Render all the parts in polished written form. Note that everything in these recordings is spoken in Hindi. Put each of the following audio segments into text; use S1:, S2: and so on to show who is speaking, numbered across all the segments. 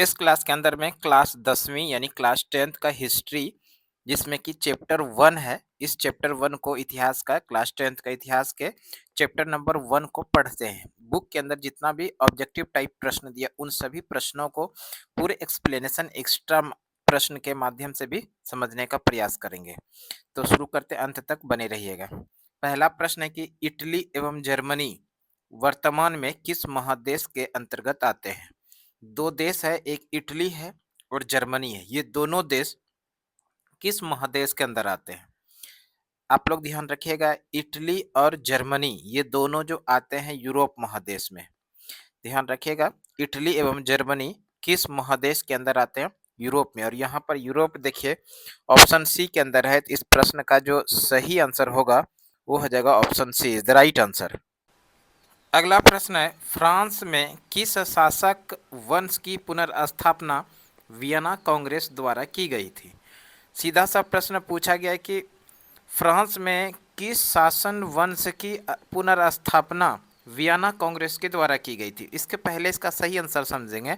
S1: इस क्लास के अंदर में क्लास 10वीं यानी क्लास 10th का हिस्ट्री जिसमें कि चैप्टर 1 है। इस चैप्टर 1 को इतिहास का क्लास 10th का इतिहास के चैप्टर नंबर 1 को पढ़ते हैं। बुक के अंदर जितना भी ऑब्जेक्टिव टाइप प्रश्न दिया उन सभी प्रश्नों को पूरे एक्सप्लेनेशन एक्स्ट्रा प्रश्न के माध्यम से भी समझने का प्रयास करेंगे। तो शुरू करते अंत तक बने रहिएगा। पहला प्रश्न है कि इटली एवं जर्मनी वर्तमान में किस महादेश के अंतर्गत आते हैं? दो देश है, एक इटली है और जर्मनी है। ये दोनों देश किस महादेश के अंदर आते हैं? आप लोग ध्यान रखिएगा, इटली और जर्मनी ये दोनों जो आते हैं यूरोप महादेश में। ध्यान रखिएगा, इटली एवं जर्मनी किस महादेश के अंदर आते हैं? यूरोप में। और यहाँ पर यूरोप देखिए ऑप्शन सी के अंदर है। तो इस प्रश्न का जो सही आंसर होगा वो हो जाएगा option C is the right answer. अगला प्रश्न है, फ्रांस में किस शासक वंश की पुनर्स्थापना वियना कांग्रेस द्वारा की गई थी? सीधा सा प्रश्न पूछा गया है कि फ्रांस में किस शासन वंश की पुनर्स्थापना वियना कांग्रेस के द्वारा की गई थी? इसके पहले इसका सही आंसर समझेंगे।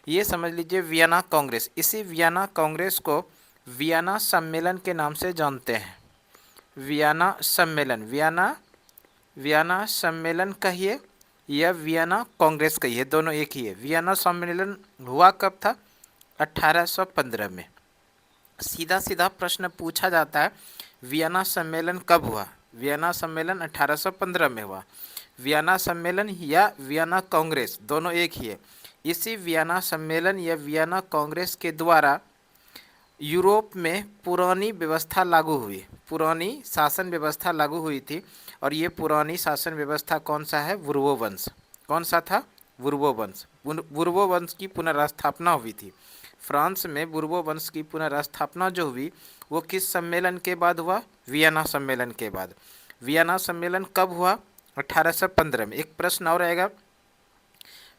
S1: ये समझ लीजिए वियना कांग्रेस, इसी वियना कांग्रेस को वियना सम्मेलन के नाम से जानते हैं। वियना सम्मेलन, वियना सम्मेलन कहिए या वियना कांग्रेस कहिए, दोनों एक ही है। वियना सम्मेलन हुआ कब था? 1815 में। सीधा सीधा प्रश्न पूछा जाता है, वियना सम्मेलन कब हुआ? वियना सम्मेलन 1815 में हुआ। वियना सम्मेलन या वियना कांग्रेस दोनों एक ही है। इसी वियना सम्मेलन या वियना कांग्रेस के द्वारा यूरोप में पुरानी व्यवस्था लागू हुई, पुरानी शासन व्यवस्था लागू हुई थी। और ये पुरानी शासन व्यवस्था कौन सा है? बुर्बो वंश। कौन सा था? बुर्बो वंश। बुर्बो वंश की पुनर्स्थापना हुई थी। फ्रांस में बुर्बो वंश की पुनर्स्थापना जो हुई वो किस सम्मेलन के बाद हुआ? वियना सम्मेलन के बाद। वियना सम्मेलन कब हुआ? 1815 में। एक प्रश्न और आएगा,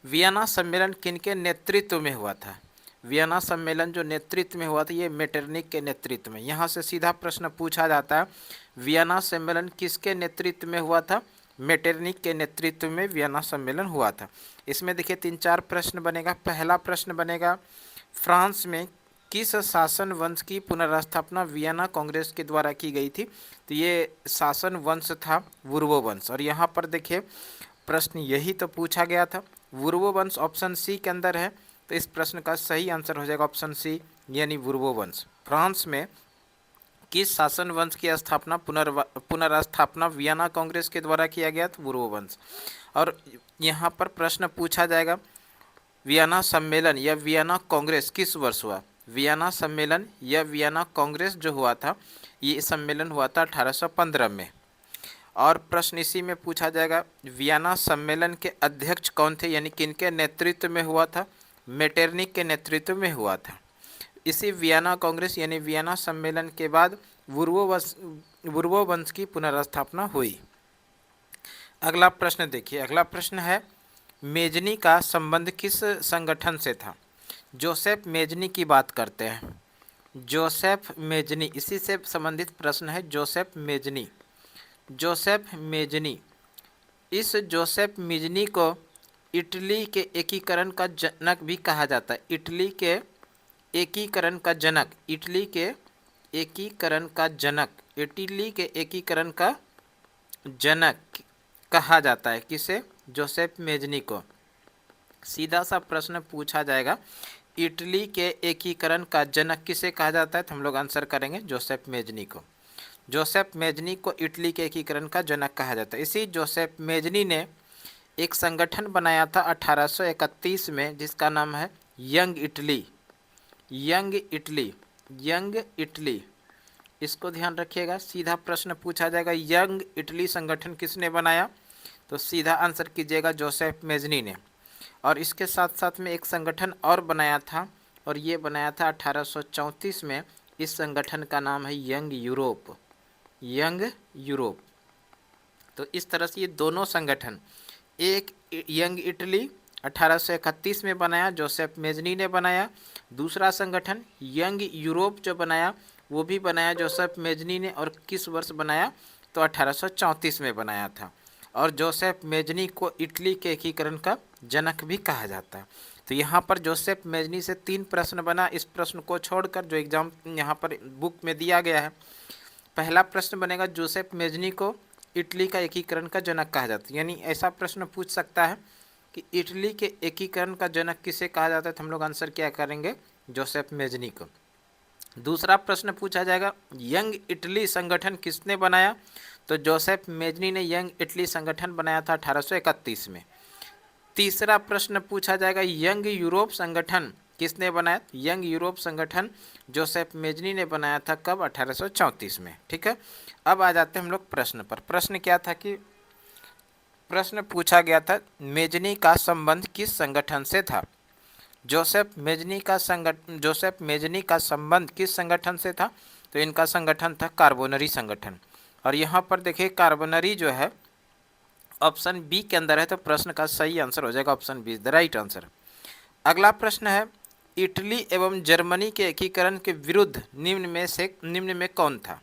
S1: वियना सम्मेलन किनके नेतृत्व में हुआ था? वियना सम्मेलन जो नेतृत्व में हुआ था ये मेटरनिक के नेतृत्व में। यहाँ से सीधा प्रश्न पूछा जाता है, वियना सम्मेलन किसके नेतृत्व में हुआ था? मेटरनिक के नेतृत्व में वियना सम्मेलन हुआ था। इसमें देखिए 3-4 प्रश्न बनेगा। पहला प्रश्न बनेगा, फ्रांस में किस शासन वंश की पुनर्स्थापना वियना कांग्रेस के द्वारा की गई थी? तो ये शासन वंश था बुर्बो वंश। और यहाँ पर देखिए प्रश्न यही तो पूछा गया था। बुर्बो वंश ऑप्शन सी के अंदर है, तो इस प्रश्न का सही आंसर हो जाएगा ऑप्शन सी यानी बुर्बो वंश। फ्रांस में किस शासन वंश की स्थापना पुनर्स्थापना वियना कांग्रेस के द्वारा किया गया? तो बुर्बो वंश। और यहाँ पर प्रश्न पूछा जाएगा, वियना सम्मेलन या वियना कांग्रेस किस वर्ष हुआ? वियना सम्मेलन या वियना कांग्रेस जो हुआ था ये सम्मेलन हुआ था 1815 में। और प्रश्न इसी में पूछा जाएगा, वियना सम्मेलन के अध्यक्ष कौन थे, यानी किनके नेतृत्व में हुआ था? मेटरनिक के नेतृत्व में हुआ था। इसी वियना कांग्रेस यानी वियना सम्मेलन के बाद बुर्बो वंश की पुनर्स्थापना हुई। अगला प्रश्न देखिए, अगला प्रश्न है, मेजनी का संबंध किस संगठन से था? जोसेफ मेजनी की बात करते हैं। जोसेफ मेजनी, इसी से संबंधित प्रश्न है। जोसेफ मेजनी, जोसेफ मेजनी, इस जोसेफ मेजनी को इटली के एकीकरण का जनक भी कहा जाता है। इटली के एकीकरण का जनक, इटली के एकीकरण का जनक, इटली के एकीकरण का जनक कहा जाता है किसे? जोसेफ मेजनी को। सीधा सा प्रश्न पूछा जाएगा, इटली के एकीकरण का जनक किसे कहा जाता है? तो हम लोग आंसर करेंगे जोसेफ मेजनी को। जोसेफ मेजनी को इटली के एकीकरण का जनक कहा जाता है। इसी जोसेफ मेजनी ने एक संगठन बनाया था 1831 में जिसका नाम है young Italy. Young Italy, young Italy, इसको ध्यान रखिएगा। सीधा प्रश्न पूछा जाएगा, यंग इटली संगठन किसने बनाया? तो सीधा आंसर कीजिएगा जोसेफ मेजनी ने। और इसके साथ साथ में एक संगठन और बनाया था और ये बनाया था 1834 में। इस संगठन का नाम है यंग यूरोप, यंग यूरोप। तो इस तरह से ये दोनों संगठन, एक यंग इटली 1831 में बनाया, जोसेफ मेजनी ने बनाया। दूसरा संगठन यंग यूरोप जो बनाया वो भी बनाया जोसेफ मेजनी ने। और किस वर्ष बनाया? तो 1834 में बनाया था। और जोसेफ मेजनी को इटली के एकीकरण का जनक भी कहा जाता है। तो यहाँ पर जोसेफ मेजनी से 3 प्रश्न बना, इस प्रश्न को छोड़कर जो एग्जाम यहाँ पर बुक में दिया गया है। पहला प्रश्न बनेगा जोसेफ मेजनी को इटली का एकीकरण का जनक कहा जाता है, यानी ऐसा प्रश्न पूछ सकता है कि इटली के एकीकरण का जनक किसे कहा जाता है, तो हम लोग आंसर क्या करेंगे, जोसेफ मेजनी को। दूसरा प्रश्न पूछा जाएगा यंग इटली संगठन किसने बनाया, तो जोसेफ मेजनी ने यंग इटली संगठन बनाया था 1831 में। तीसरा प्रश्न पूछा जाएगा यंग यूरोप संगठन किसने बनाया, यंग यूरोप संगठन जोसेफ मेजनी ने बनाया था कब, 1834 में। ठीक है, अब आ जाते हैं हम लोग प्रश्न पर। प्रश्न क्या था कि प्रश्न पूछा गया था मेजनी का संबंध किस संगठन से था। जोसेफ मेजनी का संबंध किस संगठन से था, तो इनका संगठन था कार्बोनरी संगठन। और यहाँ पर देखिए कार्बोनरी जो है ऑप्शन बी के अंदर है, तो प्रश्न का सही आंसर हो जाएगा option be the right answer. अगला प्रश्न है इटली एवं जर्मनी के एकीकरण के विरुद्ध निम्न में कौन था।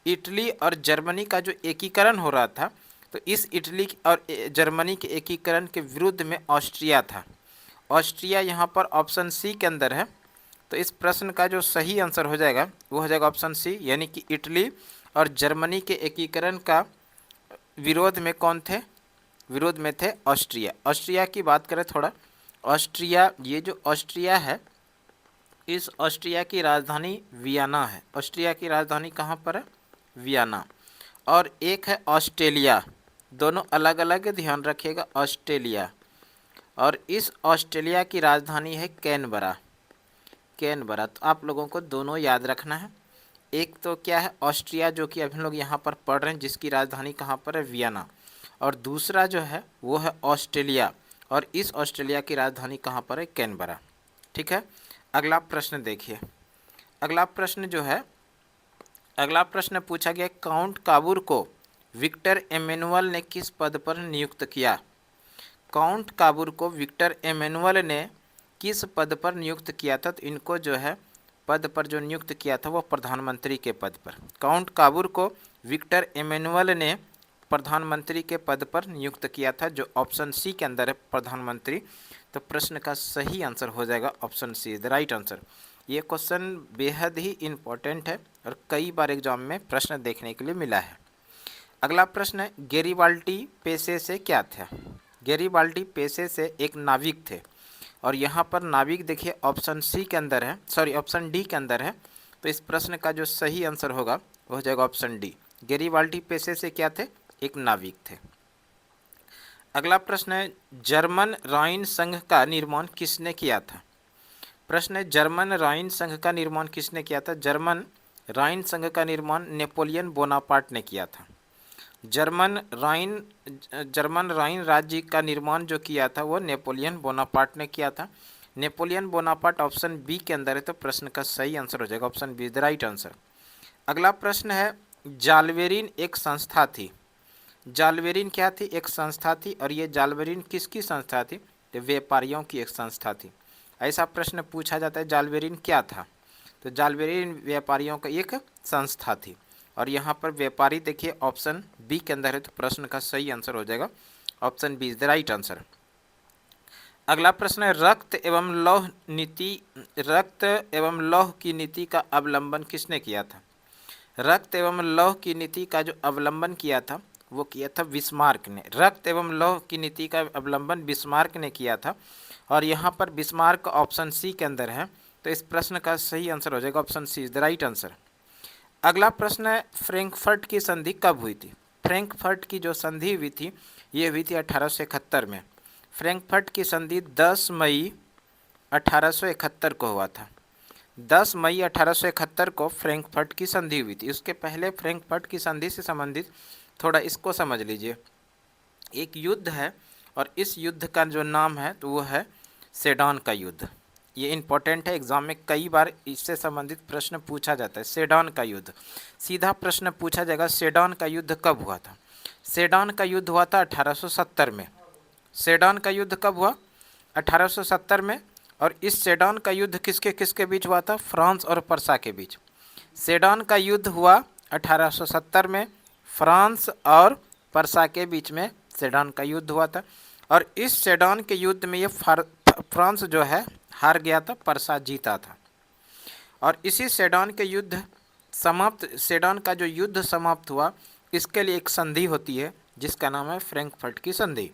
S1: इटली और जर्मनी का जो एकीकरण हो रहा था, तो इस इटली और जर्मनी के एकीकरण के विरुद्ध में ऑस्ट्रिया था। ऑस्ट्रिया यहाँ पर ऑप्शन सी के अंदर है, तो इस प्रश्न का जो सही आंसर हो जाएगा वो हो जाएगा ऑप्शन सी, यानी कि इटली और जर्मनी के एकीकरण का विरोध में कौन थे, विरोध में थे ऑस्ट्रिया। ऑस्ट्रिया की बात करें थोड़ा, ऑस्ट्रिया, ये जो ऑस्ट्रिया है, इस ऑस्ट्रिया की राजधानी वियना है। ऑस्ट्रिया की राजधानी कहाँ पर है, वियना। और एक है ऑस्ट्रेलिया, दोनों अलग अलग ध्यान रखिएगा, ऑस्ट्रेलिया। और इस ऑस्ट्रेलिया की राजधानी है कैनबरा। कैनबरा, तो आप लोगों को दोनों याद रखना है। एक तो क्या है ऑस्ट्रिया, जो कि अभी हम लोग यहाँ पर पढ़ रहे हैं, जिसकी राजधानी कहाँ पर है, वियना। और दूसरा जो है वो है ऑस्ट्रेलिया, और इस ऑस्ट्रेलिया की राजधानी कहाँ पर है, कैनबरा। ठीक है, अगला प्रश्न देखिए। अगला प्रश्न जो है, अगला प्रश्न पूछा गया काउंट काबूर को विक्टर एमेनुअल ने किस पद पर नियुक्त किया। काउंट काबूर को विक्टर एमेनुअल ने किस पद पर नियुक्त किया था, तो इनको जो है पद पर जो नियुक्त किया था वो प्रधानमंत्री के पद पर। काउंट काबूर को विक्टर एमेनुअल ने प्रधानमंत्री के पद पर नियुक्त किया था, जो ऑप्शन सी के अंदर है प्रधानमंत्री। तो प्रश्न का सही आंसर हो जाएगा option see the right answer. ये क्वेश्चन बेहद ही इम्पोर्टेंट है और कई बार एग्जाम में प्रश्न देखने के लिए मिला है। अगला प्रश्न है गैरीबाल्डी पेशे से क्या था। गैरीबाल्डी पेशे से एक नाविक थे, और यहाँ पर नाविक देखिए ऑप्शन सी के अंदर है, सॉरी ऑप्शन डी के अंदर है। तो इस प्रश्न का जो सही आंसर होगा वो हो जाएगा ऑप्शन डी। गैरीबाल्डी पेशे से क्या थे, एक नाविक थे। अगला प्रश्न है जर्मन राइन संघ का निर्माण किसने किया था। प्रश्न है जर्मन राइन संघ का निर्माण किसने किया था। जर्मन राइन संघ का निर्माण नेपोलियन बोनापार्ट ने किया था। जर्मन राइन राज्य का निर्माण जो किया था वो नेपोलियन बोनापार्ट ने किया था। नेपोलियन बोनापार्ट ऑप्शन बी के अंदर है, तो प्रश्न का सही आंसर हो जाएगा option be the right answer. अगला प्रश्न है जालवेरिन एक संस्था थी। जालवेरिन क्या थी, एक संस्था थी, और ये जालवेरिन किसकी संस्था थी, तो व्यापारियों की एक संस्था थी। ऐसा प्रश्न पूछा जाता है जालवेरिन क्या था, तो जालवेरिन व्यापारियों का एक संस्था थी, और यहाँ पर व्यापारी देखिए ऑप्शन बी के अंदर है, तो प्रश्न का सही आंसर हो जाएगा option B is the right answer. अगला प्रश्न है रक्त एवं लौह की नीति का अवलंबन किसने किया था। रक्त एवं लौह की नीति का जो अवलंबन किया था वो किया था बिस्मार्क ने। रक्त एवं लौह की नीति का अवलंबन बिस्मार्क ने किया था, और यहाँ पर बिस्मार्क ऑप्शन सी के अंदर है, तो इस प्रश्न का सही आंसर हो जाएगा option C is the right answer. अगला प्रश्न है फ्रैंकफर्ट की संधि कब हुई थी। फ्रैंकफर्ट की जो संधि हुई थी ये हुई थी 1871 में। फ्रैंकफर्ट की संधि 10 मई 1871 को हुआ था। 10 मई 1871 को फ्रैंकफर्ट की संधि हुई थी। उसके पहले फ्रैंकफर्ट की संधि से संबंधित थोड़ा इसको समझ लीजिए। एक युद्ध है, और इस युद्ध का जो नाम है तो वो है सेडान का युद्ध। ये इंपॉर्टेंट है, एग्जाम में कई बार इससे संबंधित प्रश्न पूछा जाता है। सेडान का युद्ध सीधा प्रश्न पूछा जाएगा, सेडान का युद्ध कब हुआ था। सेडान का युद्ध हुआ था 1870 में। सेडान का युद्ध कब हुआ, 1870 में। और इस सेडान का युद्ध किसके किसके बीच हुआ था, फ्रांस और पर्सा के बीच। सेडान का युद्ध हुआ 1870 में, फ्रांस और पर्सा के बीच में सेडान का युद्ध हुआ था। और इस सेडान के युद्ध में ये फ्रांस जो है हार गया था, परसा जीता था। और इसी सेडन का जो युद्ध समाप्त हुआ, इसके लिए एक संधि होती है जिसका नाम है फ्रैंकफर्ट की संधि।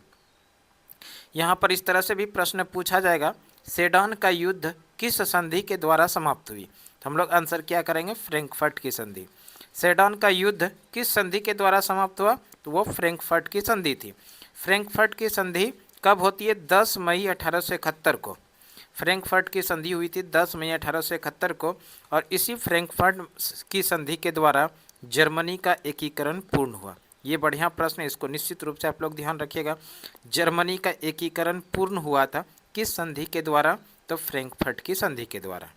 S1: यहाँ पर इस तरह से भी प्रश्न पूछा जाएगा, सेडन का युद्ध किस संधि के द्वारा समाप्त हुई, तो हम लोग आंसर क्या करेंगे, फ्रैंकफर्ट की संधि। सेडन का युद्ध किस संधि के द्वारा समाप्त हुआ, तो वो फ्रैंकफर्ट की संधि थी। फ्रैंकफर्ट की संधि कब होती है, 10 मई 1871 को। फ्रैंकफर्ट की संधि हुई थी 10 मई 1871 को, और इसी फ्रैंकफर्ट की संधि के द्वारा जर्मनी का एकीकरण पूर्ण हुआ। ये बढ़िया प्रश्न है, इसको निश्चित रूप से आप लोग ध्यान रखिएगा। जर्मनी का एकीकरण पूर्ण हुआ था किस संधि के द्वारा, तो फ्रैंकफर्ट की संधि के द्वारा।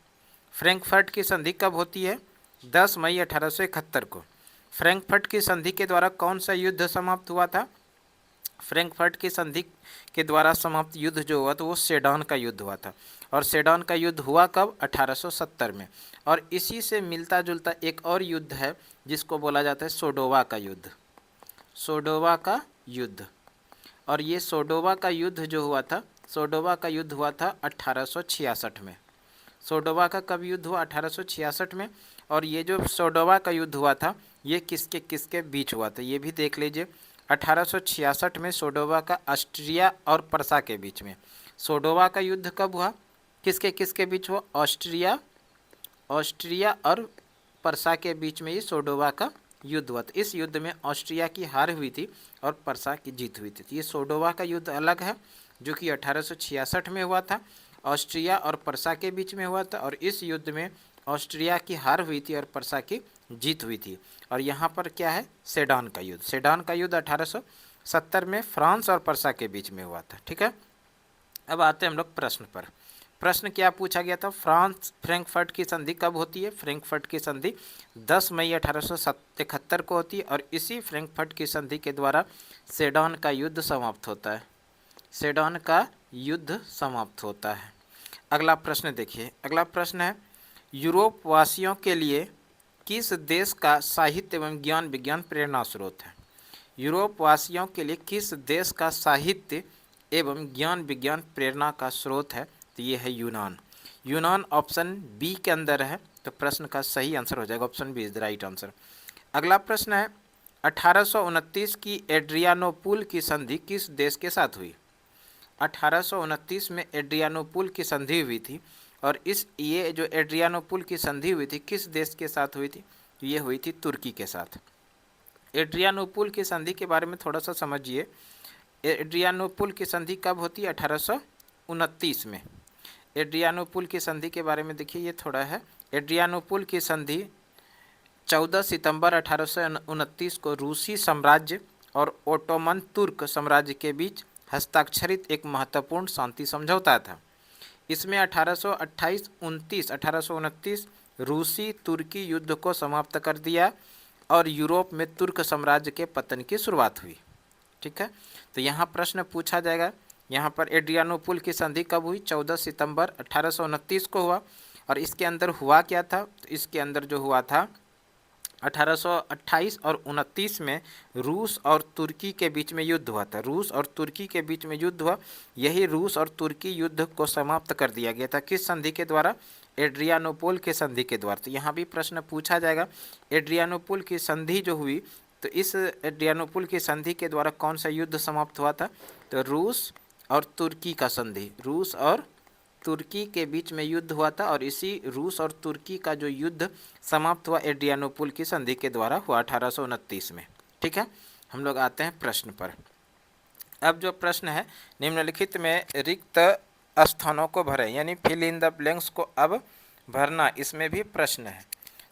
S1: फ्रैंकफर्ट की संधि कब होती है, 10 मई 1871 को। फ्रैंकफर्ट की संधि के द्वारा कौन सा युद्ध समाप्त हुआ था, फ्रैंकफर्ट की संधि के द्वारा समाप्त युद्ध जो हुआ तो वो सेडन का युद्ध हुआ था। और सेडन का युद्ध हुआ कब, 1870 में। और इसी से मिलता जुलता एक और युद्ध है जिसको बोला जाता है सोडोवा का युद्ध। सोडोवा का युद्ध, और ये सोडोवा का युद्ध जो हुआ था, सोडोवा का युद्ध हुआ था 1866 में। सोडोवा का कब युद्ध हुआ, 1866 में। और ये जो सोडोवा का युद्ध हुआ था ये किसके किसके बीच हुआ था, ये भी देख लीजिए। 1866 में सोडोवा का ऑस्ट्रिया और परसा के बीच में। सोडोवा का युद्ध कब हुआ, किसके किसके बीच हुआ, ऑस्ट्रिया और परसा के बीच में ये सोडोवा का युद्ध हुआ था। इस युद्ध में ऑस्ट्रिया की हार हुई थी और परसा की जीत हुई थी। ये सोडोवा का युद्ध अलग है जो कि 1866 में हुआ था, ऑस्ट्रिया और परसा के बीच में हुआ था। और इस युद्ध में ऑस्ट्रिया की हार हुई थी और परसा की जीत हुई थी। और यहाँ पर क्या है, सेडन का युद्ध। सेडन का युद्ध 1870 में फ्रांस और परसा के बीच में हुआ था। ठीक है, अब आते हैं हम लोग प्रश्न पर। प्रश्न क्या पूछा गया था, फ्रैंकफर्ट की संधि कब होती है, फ्रैंकफर्ट की संधि 10 मई 1871 को होती है। और इसी फ्रैंकफर्ट की संधि के द्वारा सेडन का युद्ध समाप्त होता है। सेडन का युद्ध समाप्त होता है। अगला प्रश्न देखिए, अगला प्रश्न है, यूरोप वासियों के लिए किस देश का साहित्य एवं ज्ञान विज्ञान प्रेरणा स्रोत है। यूरोप वासियों के लिए किस देश का साहित्य एवं ज्ञान विज्ञान प्रेरणा का स्रोत है, तो ये है यूनान। यूनान ऑप्शन बी के अंदर है, तो प्रश्न का सही आंसर हो जाएगा option B is the right answer. अगला प्रश्न है, 1829 की एड्रियानोपुल की संधि किस देश के साथ हुई। 1829 में एड्रियानोपुल की संधि हुई थी, और ये जो एड्रियानोपुल की संधि हुई थी किस देश के साथ हुई थी, ये हुई थी तुर्की के साथ। एड्रियानोपुल की संधि के बारे में थोड़ा सा समझिए। एड्रियानोपुल की संधि कब होती है, 1829 में। एड्रियानोपुल की संधि के बारे में देखिए, ये थोड़ा है। एड्रियानोपुल की संधि 14 सितंबर 1829 को रूसी साम्राज्य और ओटोमन तुर्क साम्राज्य के बीच हस्ताक्षरित एक महत्वपूर्ण शांति समझौता था। इसमें 1829 रूसी तुर्की युद्ध को समाप्त कर दिया और यूरोप में तुर्क साम्राज्य के पतन की शुरुआत हुई। ठीक है, तो यहाँ प्रश्न पूछा जाएगा, यहाँ पर एड्रियानोपुल की संधि कब हुई, 14 सितंबर 1829 को हुआ। और इसके अंदर हुआ क्या था, तो इसके अंदर जो हुआ था 1828 और 29 में रूस और तुर्की के बीच में युद्ध हुआ था। रूस और तुर्की के बीच में युद्ध हुआ, यही रूस और तुर्की युद्ध को समाप्त कर दिया गया था किस संधि के द्वारा, एड्रियानोपुल के संधि के द्वारा। तो यहाँ भी प्रश्न पूछा जाएगा, एड्रियानोपुल की संधि जो हुई, तो इस एड्रियानोपुल की संधि के द्वारा कौन सा युद्ध समाप्त हुआ था, तो रूस और तुर्की का संधि, रूस और तुर्की के बीच में युद्ध हुआ था। और इसी रूस और तुर्की का जो युद्ध समाप्त हुआ एड्रियानोपुल की संधि के द्वारा हुआ 1829 में। ठीक है, हम लोग आते हैं प्रश्न पर। अब जो प्रश्न है, निम्नलिखित में रिक्त स्थानों को भरें, यानी फिल इन द ब्लैंक्स को अब भरना, इसमें भी प्रश्न है।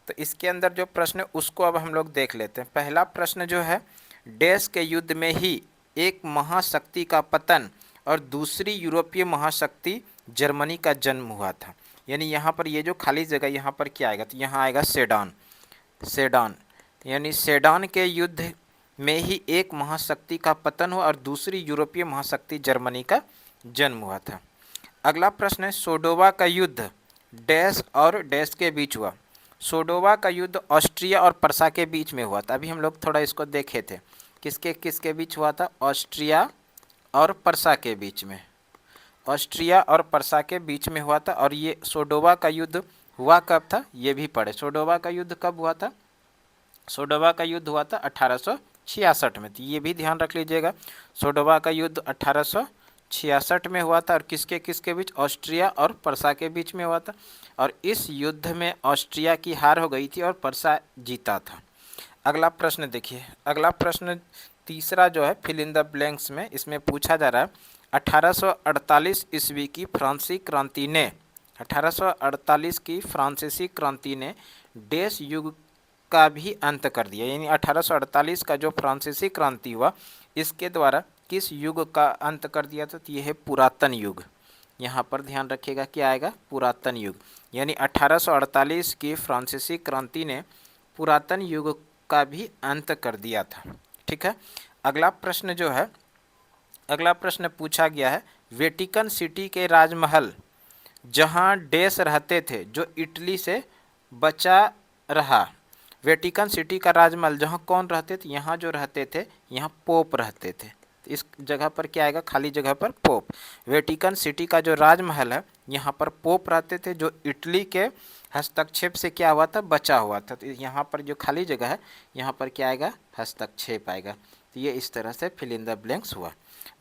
S1: तो इसके अंदर जो प्रश्न है उसको अब हम लोग देख लेते हैं। पहला प्रश्न जो है, देश के युद्ध में ही एक महाशक्ति का पतन और दूसरी यूरोपीय महाशक्ति जर्मनी का जन्म हुआ था। यानी यहाँ पर ये जो खाली जगह यहाँ पर क्या आएगा, तो यहाँ आएगा सेडान। सेडान यानी सेडान के युद्ध में ही एक महाशक्ति का पतन हुआ और दूसरी यूरोपीय महाशक्ति जर्मनी का जन्म हुआ था। अगला प्रश्न है, सोडोवा का युद्ध डैश और डैश के बीच हुआ। सोडोवा का युद्ध ऑस्ट्रिया और परसा के बीच में हुआ था। अभी हम लोग थोड़ा इसको देखे थे, किसके किसके बीच हुआ था, ऑस्ट्रिया और परसा के बीच में। ऑस्ट्रिया और पर्सा के बीच में हुआ था। और ये सोडोवा का युद्ध हुआ कब था, ये भी पढ़े। सोडोवा का युद्ध कब हुआ था, सोडोवा का युद्ध हुआ था 1866 में, तो ये भी ध्यान रख लीजिएगा। सोडोवा का युद्ध 1866 में हुआ था और किसके किसके बीच, ऑस्ट्रिया और पर्सा के बीच में हुआ था। और इस युद्ध में ऑस्ट्रिया की हार हो गई थी और पर्सा जीता था। अगला प्रश्न देखिए, अगला प्रश्न तीसरा जो है फिल इन द ब्लैंक्स में, इसमें पूछा जा रहा है 1848 ईस्वी की फ्रांसीसी क्रांति ने, 1848 की फ्रांसीसी क्रांति ने देश युग का भी अंत कर दिया। यानी 1848 का जो फ्रांसीसी क्रांति हुआ, इसके द्वारा किस युग का अंत कर दिया था, तो ये है पुरातन युग। यहाँ पर ध्यान रखिएगा क्या आएगा, पुरातन युग। यानी 1848 की फ्रांसीसी क्रांति ने पुरातन युग का भी अंत कर दिया था। ठीक है। अगला प्रश्न जो है, अगला प्रश्न पूछा गया है वेटिकन सिटी के राजमहल जहाँ देश रहते थे जो इटली से बचा रहा। वेटिकन सिटी का राजमहल जहाँ कौन रहते थे, यहाँ जो रहते थे, यहाँ पोप रहते थे। इस जगह पर क्या आएगा, खाली जगह पर पोप। वेटिकन सिटी का जो राजमहल है, यहाँ पर पोप रहते थे जो इटली के हस्तक्षेप से क्या हुआ था, बचा हुआ था। तो यहाँ पर जो खाली जगह है, यहाँ पर क्या आएगा, हस्तक्षेप आएगा। तो ये इस तरह से फिल इन द ब्लैंक्स हुआ।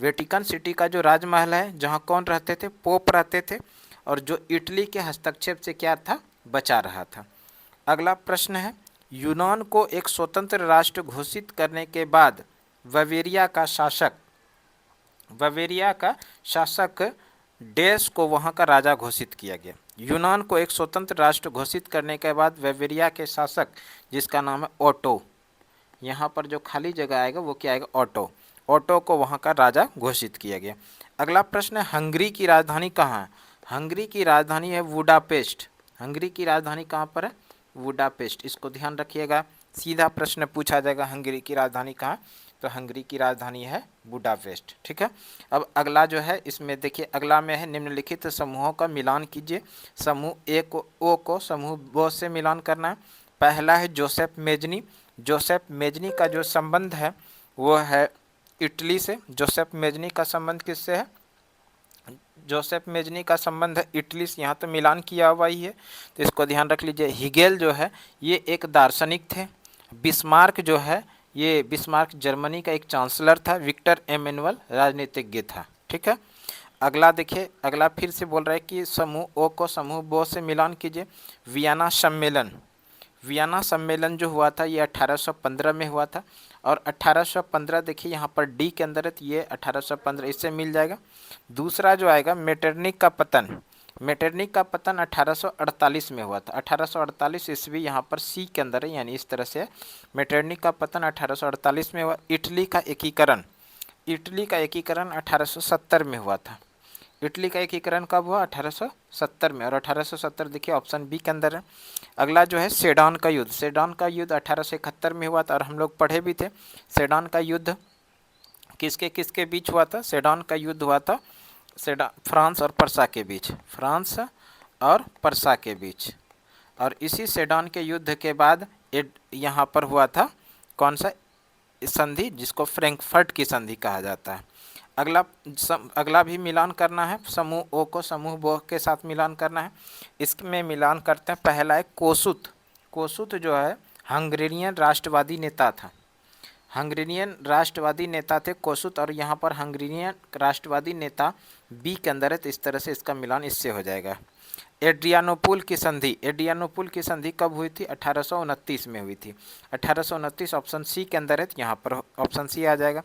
S1: वेटिकन सिटी का जो राजमहल है, जहाँ कौन रहते थे, पोप रहते थे, और जो इटली के हस्तक्षेप से क्या था, बचा रहा था। अगला प्रश्न है यूनान को एक स्वतंत्र राष्ट्र घोषित करने के बाद बवेरिया का शासक डेस को वहाँ का राजा घोषित किया गया। यूनान को एक स्वतंत्र राष्ट्र घोषित करने के बाद बवेरिया के शासक, जिसका नाम है ओटो, यहाँ पर जो खाली जगह आएगा वो क्या आएगा, ओटो, ओटो को वहाँ का राजा घोषित किया गया। अगला प्रश्न है हंगरी की राजधानी कहाँ है। हंगरी की राजधानी है वुडापेस्ट। हंगरी की राजधानी कहाँ पर है, वुडापेस्ट। इसको ध्यान रखिएगा, सीधा प्रश्न पूछा जाएगा हंगरी की राजधानी कहाँ, तो हंगरी की राजधानी है बुडापेस्ट। ठीक है। अब अगला जो है, इसमें देखिए अगला में है निम्नलिखित समूहों का मिलान कीजिए। समूह ए को ओ को समूह बो से मिलान करना है। पहला है जोसेफ मेजनी। जोसेफ मेजनी का जो संबंध है वो है इटली से। जोसेफ मेजनी का संबंध किससे है, जोसेफ मेजनी का संबंध है इटली से, यहाँ तो मिलान किया हुआ ही है, तो इसको ध्यान रख लीजिए। हिगेल जो है ये एक दार्शनिक थे। बिस्मार्क जो है, ये बिस्मार्क जर्मनी का एक चांसलर था। विक्टर एमेनुअल राजनीतिज्ञ था। ठीक है। अगला देखिए, अगला फिर से बोल रहा है कि समूह ओ को समूह बो से मिलान कीजिए। वियना सम्मेलन। वियना सम्मेलन जो हुआ था ये 1815 में हुआ था, और 1815 देखिए यहाँ पर डी के अंदर है, तो ये 1815 इससे मिल जाएगा। दूसरा जो आएगा मेटरनिक का पतन। मेटरनिक का पतन 1848 में हुआ था। 1848 ईस्वी यहाँ पर सी के अंदर है, यानी इस तरह से मेटरनिक का पतन 1848 में हुआ। इटली का एकीकरण, इटली का एकीकरण 1870 में हुआ था। इटली का एकीकरण कब हुआ, 1870 में, और 1870 देखिए ऑप्शन बी के अंदर है। अगला जो है सेडान का युद्ध। सेडान का युद्ध 1871 में हुआ था, और हम लोग पढ़े भी थे। सेडान का युद्ध किसके किसके बीच हुआ था, सेडान का युद्ध हुआ था फ्रांस और पर्सा के बीच, फ्रांस और पर्सा के बीच। और इसी सेडान के युद्ध के बाद यहाँ पर हुआ था कौन सा संधि, जिसको फ्रैंकफर्ट की संधि कहा जाता है। अगला भी मिलान करना है। समूह ओ को समूह बो के साथ मिलान करना है। इसमें मिलान करते हैं। पहला है कोसुत। कोसुत जो है हंगेरियन राष्ट्रवादी नेता था। हंगेरियन राष्ट्रवादी नेता थे कोसुत, और यहाँ पर हंगेरियन राष्ट्रवादी नेता बी के अंदर है, तो इस तरह से इसका मिलान इससे हो जाएगा। एड्रियानोपुल की संधि। एड्रियानोपुल की संधि कब हुई थी, 1829 में हुई थी। 1829 ऑप्शन सी के अंदर है, तो यहाँ पर ऑप्शन सी आ जाएगा।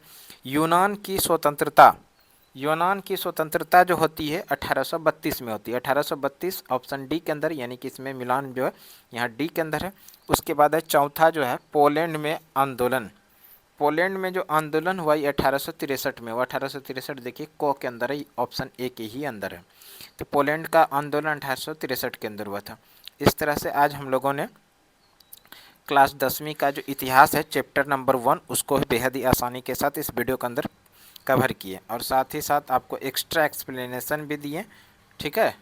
S1: यूनान की स्वतंत्रता। यूनान की स्वतंत्रता जो होती है 1832 में होती है। 1832 ऑप्शन डी के अंदर, यानी कि इसमें मिलान जो है यहाँ डी के अंदर है। उसके बाद है चौथा जो है पोलैंड में आंदोलन। पोलैंड में जो आंदोलन हुआ ये 1863 में हुआ। 1863 देखिए को के अंदर है, ऑप्शन ए के ही अंदर है। तो पोलैंड का आंदोलन 1863 के अंदर हुआ था। इस तरह से आज हम लोगों ने क्लास 10वीं का जो इतिहास है चैप्टर नंबर 1 उसको बेहद ही आसानी के साथ इस वीडियो के अंदर कवर किए, और साथ ही साथ आपको एक्स्ट्रा एक्सप्लेनेशन भी दिए। ठीक है।